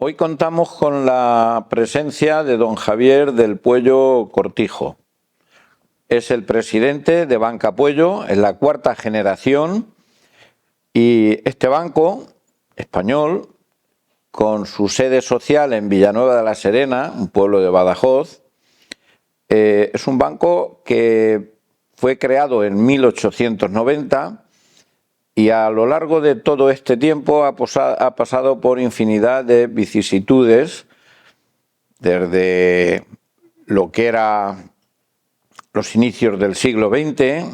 Hoy contamos con la presencia de don Javier del Puello Cortijo. Es el presidente de Banca Puello, es la cuarta generación, y este banco español, con su sede social en Villanueva de la Serena, un pueblo de Badajoz, es un banco que fue creado en 1890 y a lo largo de todo este tiempo ha pasado por infinidad de vicisitudes, desde lo que era los inicios del siglo XX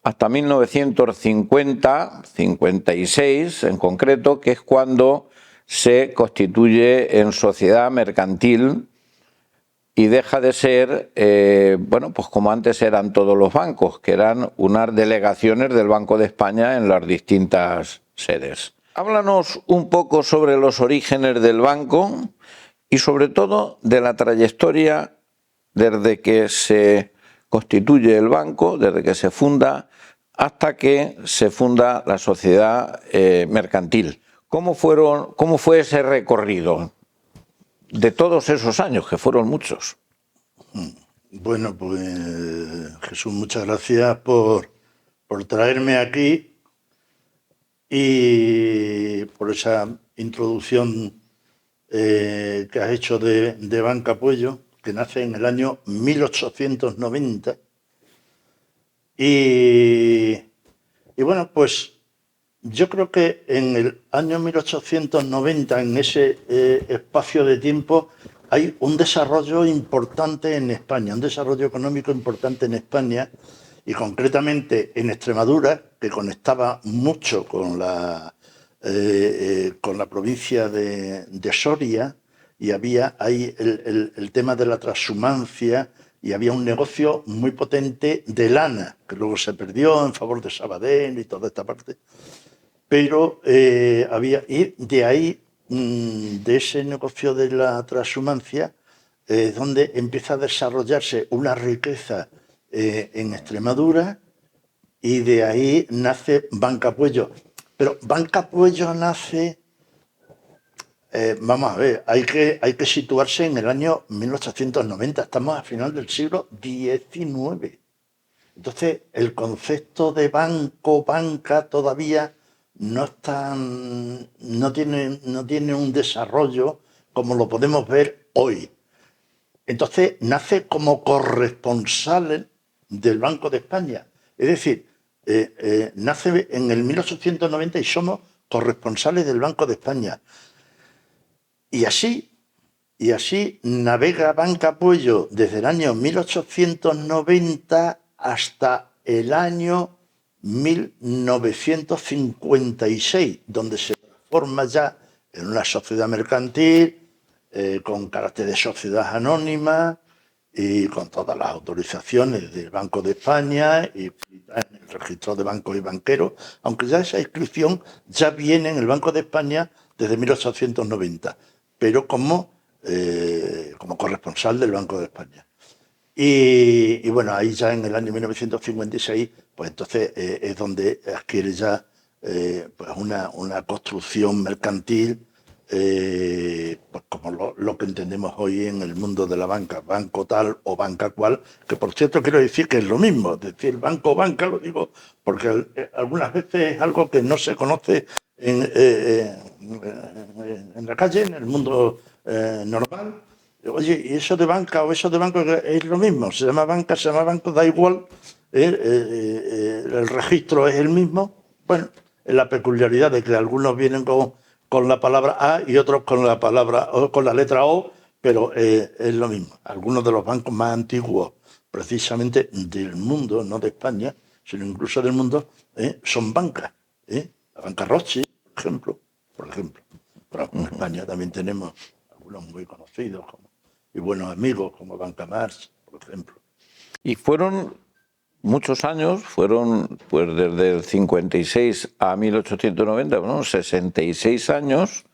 hasta 1950-56 en concreto, que es cuando se constituye en sociedad mercantil y deja de ser, pues como antes eran todos los bancos, que eran unas delegaciones del Banco de España en las distintas sedes. Háblanos un poco sobre los orígenes del banco y sobre todo de la trayectoria desde que se constituye el banco, desde que se funda hasta que se funda la sociedad mercantil. ¿Cómo fue ese recorrido de todos esos años, que fueron muchos? Bueno, pues Jesús, muchas gracias por traerme aquí y por esa introducción que has hecho de Banca Puello, que nace en el año 1890. Y bueno, pues yo creo que en el año 1890, en ese espacio de tiempo, hay un desarrollo importante en España, un desarrollo económico importante en España y concretamente en Extremadura, que conectaba mucho con la provincia de Soria, y había ahí el tema de la transhumancia, y había un negocio muy potente de lana, que luego se perdió en favor de Sabadell y toda esta parte. Pero y de ahí, de ese negocio de la transhumancia, donde empieza a desarrollarse una riqueza en Extremadura, y de ahí nace Banca Puello. Pero Banca Puello nace, vamos a ver, hay que situarse en el año 1890, estamos a final del siglo XIX. Entonces, el concepto de banco, banca, todavía no tiene un desarrollo como lo podemos ver hoy. Entonces, nace como corresponsal del Banco de España. Es decir, nace en el 1890 y somos corresponsales del Banco de España. Y así navega Banca Puello desde el año 1890 hasta el año 1956, donde se transforma ya en una sociedad mercantil con carácter de sociedad anónima y con todas las autorizaciones del Banco de España y en el registro de bancos y banqueros, aunque ya esa inscripción ya viene en el Banco de España desde 1890, pero como corresponsal del Banco de España. Y bueno, ahí ya en el año 1956, pues entonces es donde adquiere ya pues una construcción mercantil, pues como lo que entendemos hoy en el mundo de la banca, banco tal o banca cual, que por cierto quiero decir que es lo mismo, es decir, banco o banca, lo digo porque algunas veces es algo que no se conoce en la calle, en el mundo normal. Oye, ¿y eso de banca o eso de banco es lo mismo? Se llama banca, se llama banco, da igual, el registro es el mismo. Bueno, es la peculiaridad de que algunos vienen con la palabra A y otros con la letra O, pero es lo mismo. Algunos de los bancos más antiguos, precisamente del mundo, no de España, sino incluso del mundo, son bancas. La banca Rothschild, por ejemplo. Pero en España también tenemos algunos muy conocidos y buenos amigos, como Banca March, por ejemplo. Y fueron muchos años, fueron pues desde el 56 a 1890, 66 años,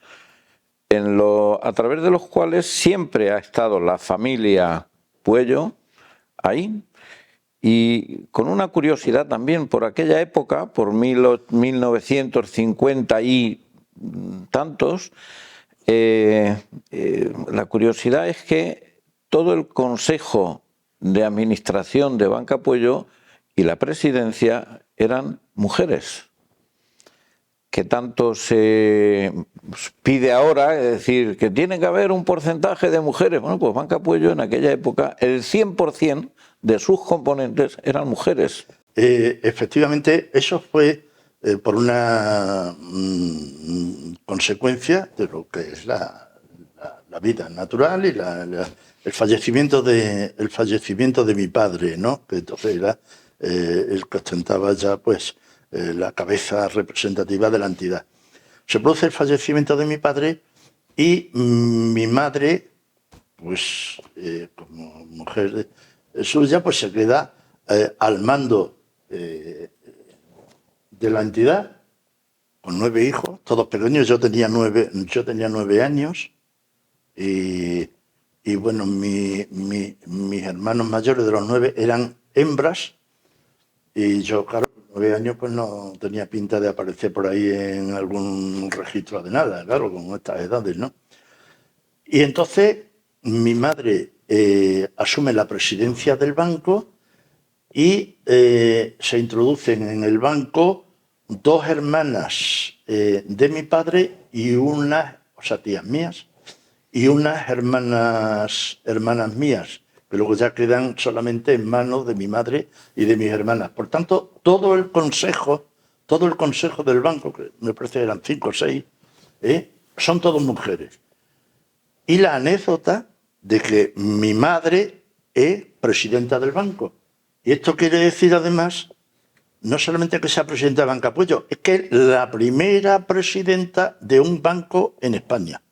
a través de los cuales siempre ha estado la familia Puello ahí. Y con una curiosidad también, por aquella época, por 1950 y tantos, la curiosidad es que todo el Consejo de Administración de Banca Puello y la presidencia eran mujeres, que tanto se pide ahora, es decir, que tiene que haber un porcentaje de mujeres. Bueno, pues Banca Puello en aquella época, el 100% de sus componentes eran mujeres. Efectivamente, eso fue por una consecuencia de lo que es la vida natural y el fallecimiento de mi padre, ¿no? Que entonces era el que ostentaba ya pues la cabeza representativa de la entidad. Se produce el fallecimiento de mi padre y mi madre, pues como mujer suya, pues se queda al mando de la entidad con 9 hijos, todos pequeños. Yo tenía 9 años y bueno, mis hermanos mayores de los 9 eran hembras y yo, claro, 9 años pues no tenía pinta de aparecer por ahí en algún registro de nada, claro, con estas edades, ¿no? Y entonces mi madre asume la presidencia del banco y se introducen en el banco 2 hermanas de mi padre y unas, o sea, tías mías, y unas hermanas mías, que luego ya quedan solamente en manos de mi madre y de mis hermanas. Por tanto, todo el consejo del banco, que me parece que eran 5 o 6, son todas mujeres. Y la anécdota de que mi madre es presidenta del banco. Y esto quiere decir, además, no solamente que sea presidenta de Banca Puello, es que es la primera presidenta de un banco en España.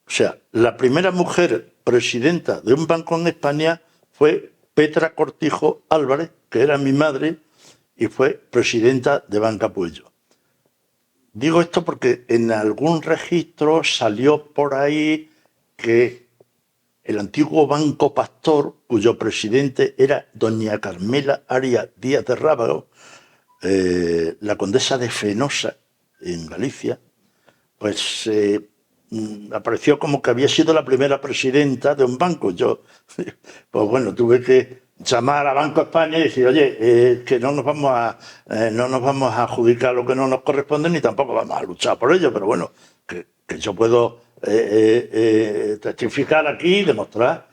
O sea, la primera mujer presidenta de un banco en España fue Petra Cortijo Álvarez, que era mi madre, y fue presidenta de Banca Puello. Digo esto porque en algún registro salió por ahí que el antiguo Banco Pastor, cuyo presidente era doña Carmela Arias Díaz de Rábago, la condesa de Fenosa, en Galicia, pues apareció como que había sido la primera presidenta de un banco. Yo, pues bueno, tuve que llamar a Banco España y decir, oye, que no nos vamos a adjudicar lo que no nos corresponde, ni tampoco vamos a luchar por ello, pero bueno, que yo puedo testificar aquí y demostrar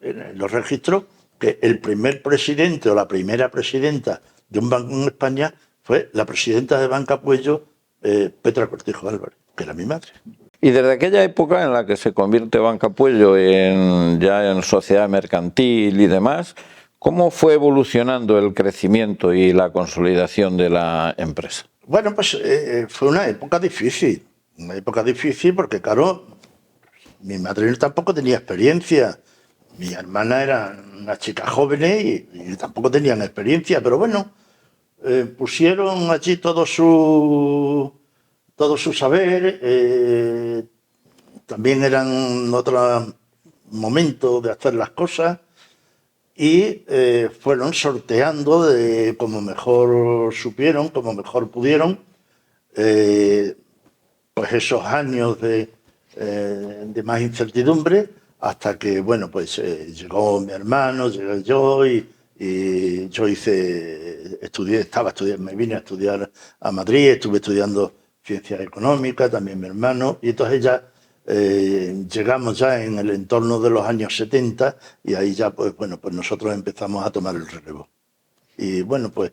en los registros que el primer presidente o la primera presidenta de un banco en España fue la presidenta de Banca Puello, Petra Cortijo Álvarez, que era mi madre. Y desde aquella época en la que se convierte Banca Puello ya en sociedad mercantil y demás, ¿cómo fue evolucionando el crecimiento y la consolidación de la empresa? Bueno, pues fue una época difícil porque, claro, mi madre tampoco tenía experiencia, mi hermana eran unas chicas jóvenes y tampoco tenían experiencia, pero bueno, pusieron allí todo su saber, también eran otro momento de hacer las cosas y fueron sorteando como mejor supieron, como mejor pudieron, pues esos años de más incertidumbre, hasta que, bueno, pues llegó mi hermano, llegué yo y yo me vine a estudiar a Madrid, estuve estudiando ciencias económicas, también mi hermano, y entonces ya llegamos ya en el entorno de los años 70 y ahí ya, pues bueno, pues nosotros empezamos a tomar el relevo. Y bueno, pues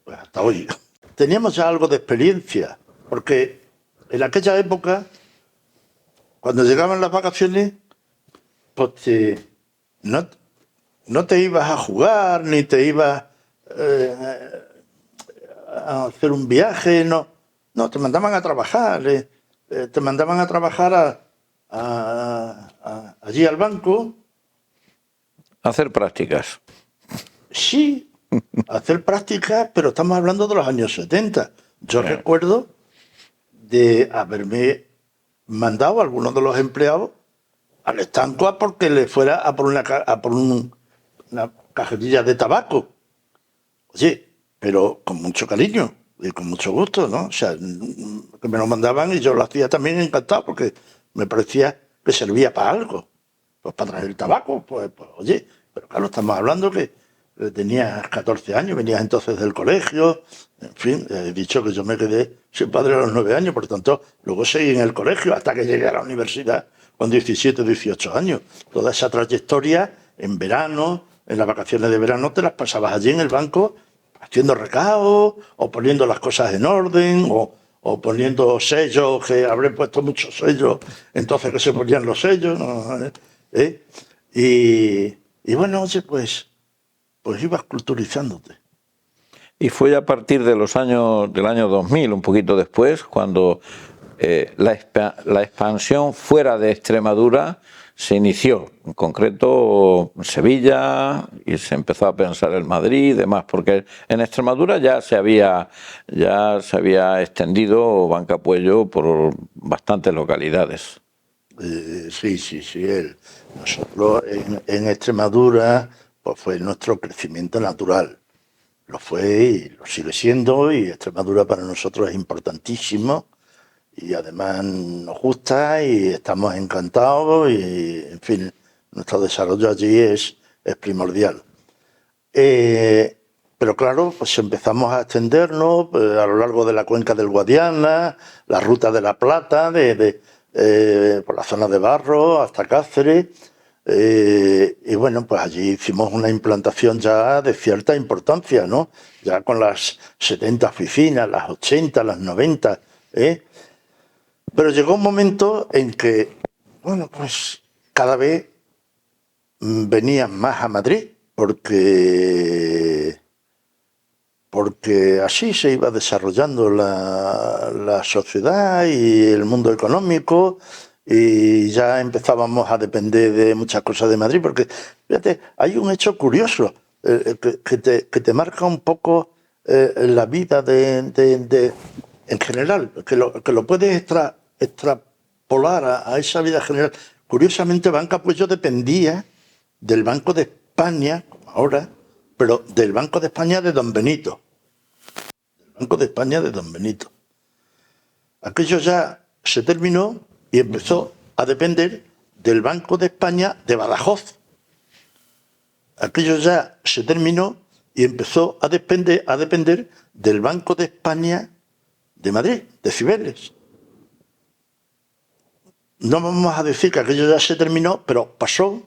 hasta hoy. Teníamos ya algo de experiencia, porque en aquella época, cuando llegaban las vacaciones, pues no te ibas a jugar, ni te ibas a hacer un viaje, no, te mandaban a trabajar, allí al banco. Hacer prácticas. Sí, hacer prácticas, pero estamos hablando de los años 70. Yo recuerdo de haberme mandado a algunos de los empleados al estanco a porque le fuera a por una cajetilla de tabaco. Oye, pero con mucho cariño, Y con mucho gusto, ¿no? O sea, que me lo mandaban y yo lo hacía también encantado porque me parecía que servía para algo. Pues para traer el tabaco, pues oye, pero claro, estamos hablando que tenías 14 años, venías entonces del colegio, en fin, he dicho que yo me quedé sin padre a los 9 años, por tanto, luego seguí en el colegio hasta que llegué a la universidad con 17, 18 años. Toda esa trayectoria en verano, en las vacaciones de verano, te las pasabas allí en el banco haciendo recados o poniendo las cosas en orden o poniendo sellos, que habré puesto muchos sellos, entonces que se ponían los sellos, ¿no? Y bueno, oye, pues ibas culturizándote. Y fue a partir de del año 2000, un poquito después, cuando la expansión fuera de Extremadura se inició, en concreto Sevilla, y se empezó a pensar en Madrid y demás, porque en Extremadura ya se había extendido Banca Puello por bastantes localidades. Sí. Nosotros en Extremadura pues fue nuestro crecimiento natural. Lo fue y lo sigue siendo, y Extremadura para nosotros es importantísimo y además nos gusta y estamos encantados y, en fin, nuestro desarrollo allí es primordial. Pero claro, pues empezamos a extendernos a lo largo de la cuenca del Guadiana, la ruta de la Plata, por la zona de Barro hasta Cáceres. Y bueno, pues allí hicimos una implantación ya de cierta importancia, ¿no? Ya con las 70 oficinas, las 80, las 90, ¿eh? Pero llegó un momento en que, bueno, pues cada vez venían más a Madrid, porque así se iba desarrollando la sociedad y el mundo económico, y ya empezábamos a depender de muchas cosas de Madrid, porque fíjate, hay un hecho curioso que te marca un poco la vida en general, que lo puedes extrapolar a esa vida general. Curiosamente, Banca Puello dependía del Banco de España, como ahora, pero del Banco de España de Don Benito. Del Banco de España de Don Benito. Aquello ya se terminó y empezó a depender del Banco de España de Badajoz. Aquello ya se terminó y empezó a depender del Banco de España de Madrid, de Cibeles. No vamos a decir que aquello ya se terminó, pero pasó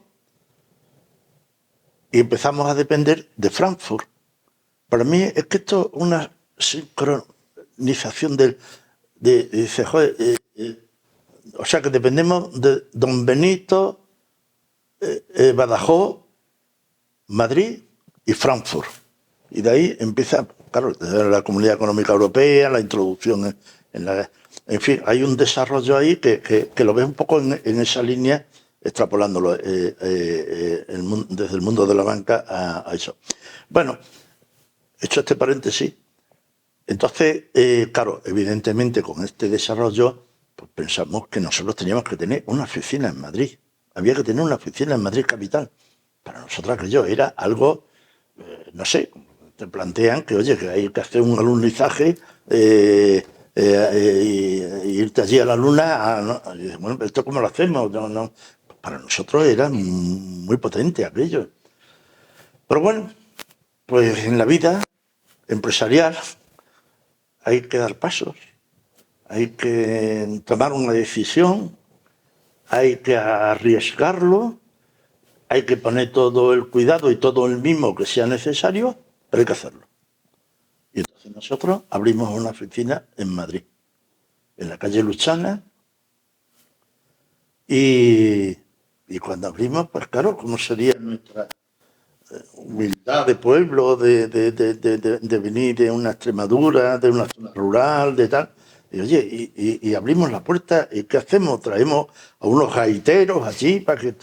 y empezamos a depender de Frankfurt. Para mí es que esto es una sincronización dice, joder, o sea que dependemos de Don Benito, Badajoz, Madrid y Frankfurt. Y de ahí empieza, claro, la Comunidad Económica Europea, la introducción en fin, hay un desarrollo ahí que lo ves un poco en esa línea, extrapolándolo desde el mundo de la banca a eso. Bueno, hecho este paréntesis, entonces, claro, evidentemente con este desarrollo, pues pensamos que nosotros teníamos que tener una oficina en Madrid. Había que tener una oficina en Madrid capital. Para nosotros aquello era algo, no sé, te plantean que, oye, que hay que hacer un alunizaje, irte allí a la luna, ¿no? Y dices, bueno, pero ¿esto cómo lo hacemos? No. Para nosotros era muy potente aquello. Pero bueno, pues en la vida empresarial hay que dar pasos, hay que tomar una decisión, hay que arriesgarlo, hay que poner todo el cuidado y todo el mimo que sea necesario, pero hay que hacerlo. Y entonces nosotros abrimos una oficina en Madrid, en la calle Luchana, y cuando abrimos, pues claro, ¿cómo sería nuestra humildad de pueblo, de venir de una Extremadura, de una zona rural, de tal? Y oye, y abrimos la puerta, ¿y qué hacemos? Traemos a unos gaiteros allí para que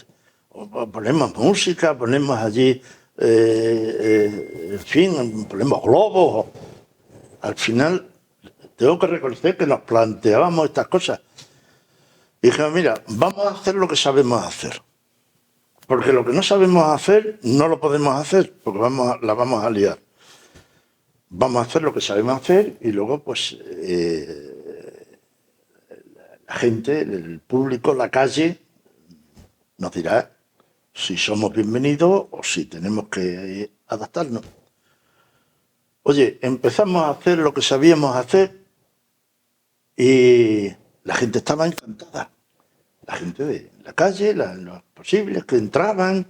ponemos música, ponemos allí, en fin, ponemos globos. Al final, tengo que reconocer que nos planteábamos estas cosas. Y dijimos, mira, vamos a hacer lo que sabemos hacer. Porque lo que no sabemos hacer, no lo podemos hacer, porque la vamos a liar. vamos a hacer lo que sabemos hacer y luego pues la gente, el público, la calle nos dirá si somos bienvenidos o si tenemos que adaptarnos. Oye, empezamos a hacer lo que sabíamos hacer y la gente estaba encantada. La gente de la calle, los posibles que entraban,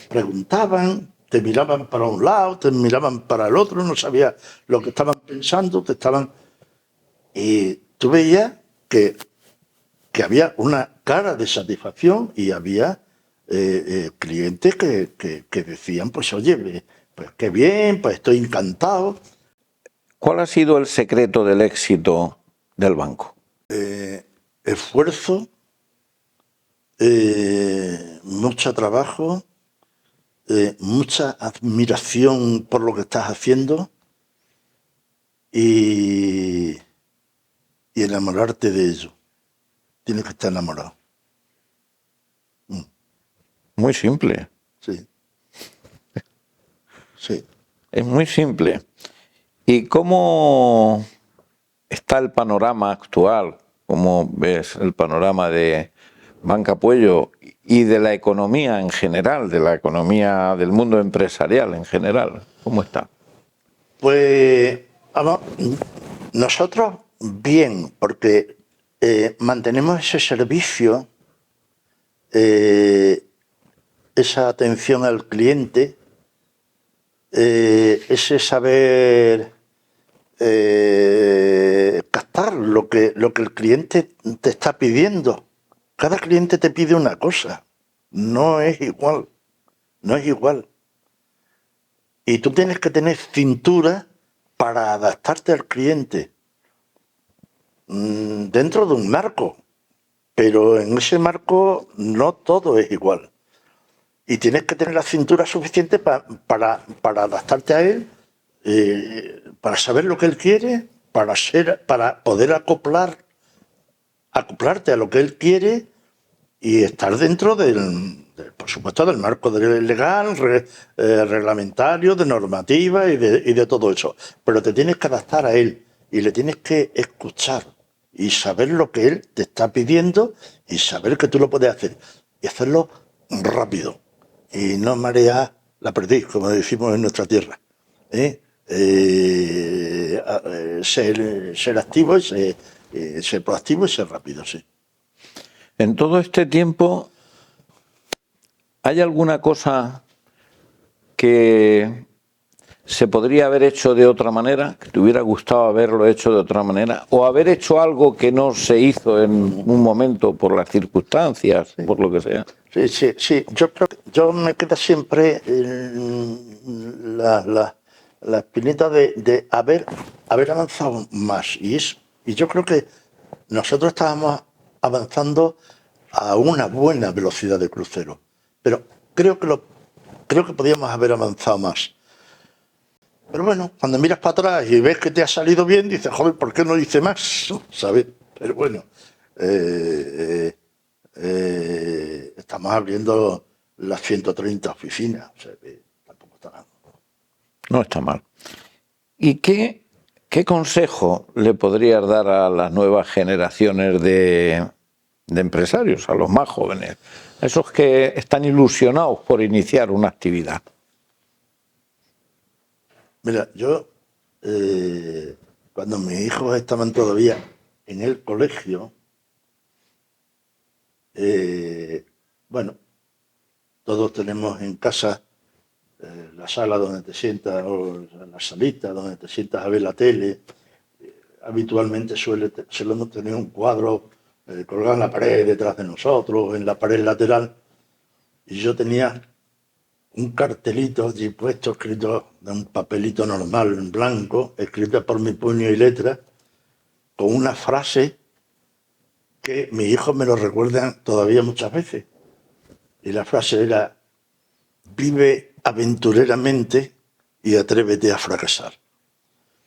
preguntaban, te miraban para un lado, te miraban para el otro, no sabías lo que estaban pensando, y tú veías que había una cara de satisfacción y había clientes que decían, pues oye, pues qué bien, pues estoy encantado. ¿Cuál ha sido el secreto del éxito del banco? Esfuerzo, mucho trabajo, mucha admiración por lo que estás haciendo y enamorarte de ello. Tienes que estar enamorado. Muy simple. Sí. Sí. Es muy simple. ¿Y cómo está el panorama actual? ¿Cómo ves el panorama de Banca Puello y de la economía en general, de la economía del mundo empresarial en general? ¿Cómo está? Pues vamos, nosotros bien, porque mantenemos ese servicio, esa atención al cliente, ese saber captar lo que el cliente te está pidiendo. Cada cliente te pide una cosa, no es igual, no es igual. Y tú tienes que tener cintura para adaptarte al cliente dentro de un marco, pero en ese marco no todo es igual. Y tienes que tener la cintura suficiente para adaptarte a él, para saber lo que él quiere, para poder acoplarte a lo que él quiere y estar dentro por supuesto, del marco legal, reglamentario, de normativa y de todo eso. Pero te tienes que adaptar a él y le tienes que escuchar y saber lo que él te está pidiendo y saber que tú lo puedes hacer. Y hacerlo rápido. Y no marear la perdiz, como decimos en nuestra tierra. Ser activo y ser proactivo y ser rápido, sí. En todo este tiempo, ¿hay alguna cosa que se podría haber hecho de otra manera, que te hubiera gustado haberlo hecho de otra manera, o haber hecho algo que no se hizo en un momento por las circunstancias, por lo que sea? Sí. Yo me queda siempre la espinita de haber avanzado más. Y yo creo que nosotros estábamos avanzando a una buena velocidad de crucero. Pero creo que podíamos haber avanzado más. Pero bueno, cuando miras para atrás y ves que te ha salido bien, dices, joder, ¿por qué no hice más? ¿Sabes? Pero bueno, estamos abriendo las 130 oficinas, o sea que tampoco está mal. No está mal. ¿Y qué consejo le podrías dar a las nuevas generaciones de empresarios, a los más jóvenes, a esos que están ilusionados por iniciar una actividad? Mira, yo, cuando mis hijos estaban todavía en el colegio, bueno, todos tenemos en casa la sala donde te sientas, o la salita donde te sientas a ver la tele. Habitualmente solemos tener un cuadro colgado en la pared detrás de nosotros, en la pared lateral. Y yo tenía un cartelito allí puesto, escrito de un papelito normal, en blanco, escrito por mi puño y letra, con una frase que mis hijos me lo recuerdan todavía muchas veces. Y la frase era: vive aventureramente y atrévete a fracasar.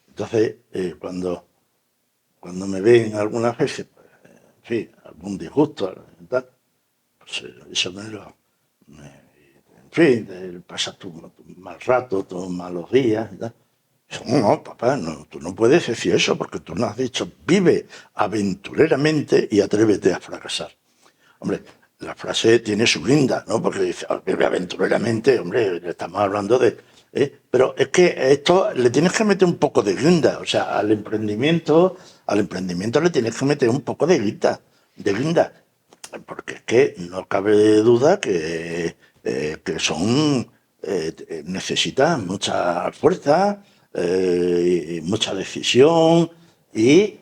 Entonces, cuando me ven algunas veces, pues, en fin, algún disgusto, tal, pues eso en fin, pasas tu mal rato, tus malos días, tal, No, papá, no, tú no puedes decir eso porque tú no has dicho vive aventureramente y atrévete a fracasar. Hombre, la frase tiene su guinda, ¿no? Porque dice, vive aventureramente, hombre, le estamos hablando de... Pero es que esto le tienes que meter un poco de guinda, o sea, al emprendimiento le tienes que meter un poco de guinda, porque es que no cabe duda que son... necesitan mucha fuerza, mucha decisión y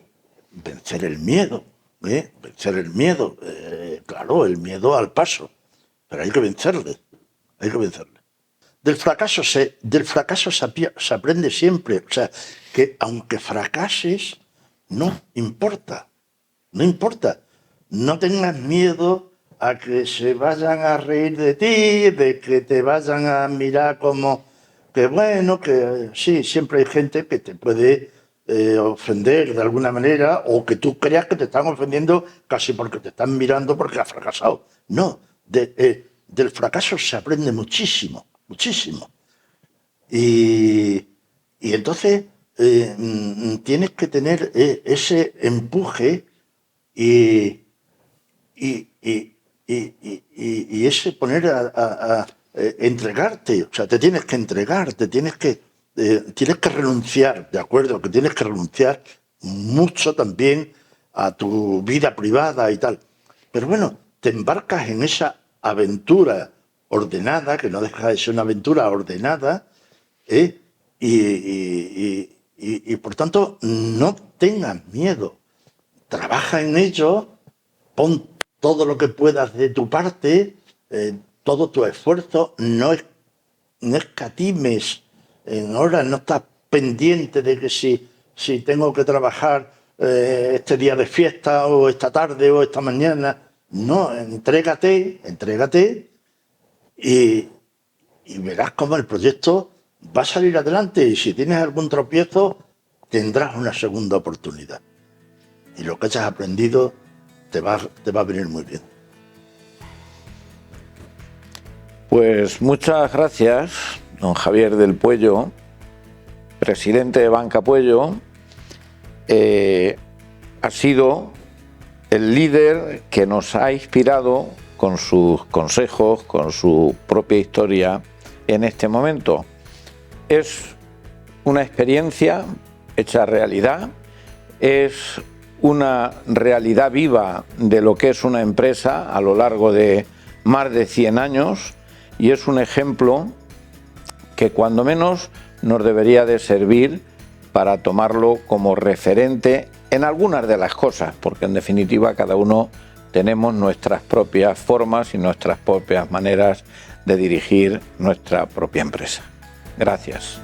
vencer el miedo. Vencer el miedo. Claro, el miedo al paso. Pero hay que vencerle. Hay que vencerle. Del fracaso se aprende siempre. O sea, que aunque fracases, no importa. No importa. No tengas miedo a que se vayan a reír de ti, de que te vayan a mirar como que bueno, que sí, siempre hay gente que te puede ofender de alguna manera o que tú creas que te están ofendiendo casi porque te están mirando porque has fracasado. No, del fracaso se aprende muchísimo, muchísimo. Y entonces tienes que tener ese empuje y ese poner a entregarte, o sea, te tienes que entregar, tienes que renunciar, ¿de acuerdo? Que tienes que renunciar mucho también a tu vida privada y tal. Pero bueno, te embarcas en esa aventura ordenada, que no deja de ser una aventura ordenada, y por tanto no tengas miedo, trabaja en ello, pon todo lo que puedas de tu parte, todo tu esfuerzo, no escatimes en horas, no estás pendiente de que si tengo que trabajar este día de fiesta o esta tarde o esta mañana. No, entrégate y verás cómo el proyecto va a salir adelante y si tienes algún tropiezo tendrás una segunda oportunidad. Y lo que hayas aprendido te va a venir muy bien. Pues muchas gracias, don Javier del Puello, presidente de Banca Puello. Ha sido el líder que nos ha inspirado con sus consejos, con su propia historia en este momento. Es una experiencia hecha realidad, es una realidad viva de lo que es una empresa a lo largo de más de 100 años y es un ejemplo que cuando menos nos debería de servir para tomarlo como referente en algunas de las cosas, porque en definitiva cada uno tenemos nuestras propias formas y nuestras propias maneras de dirigir nuestra propia empresa. Gracias.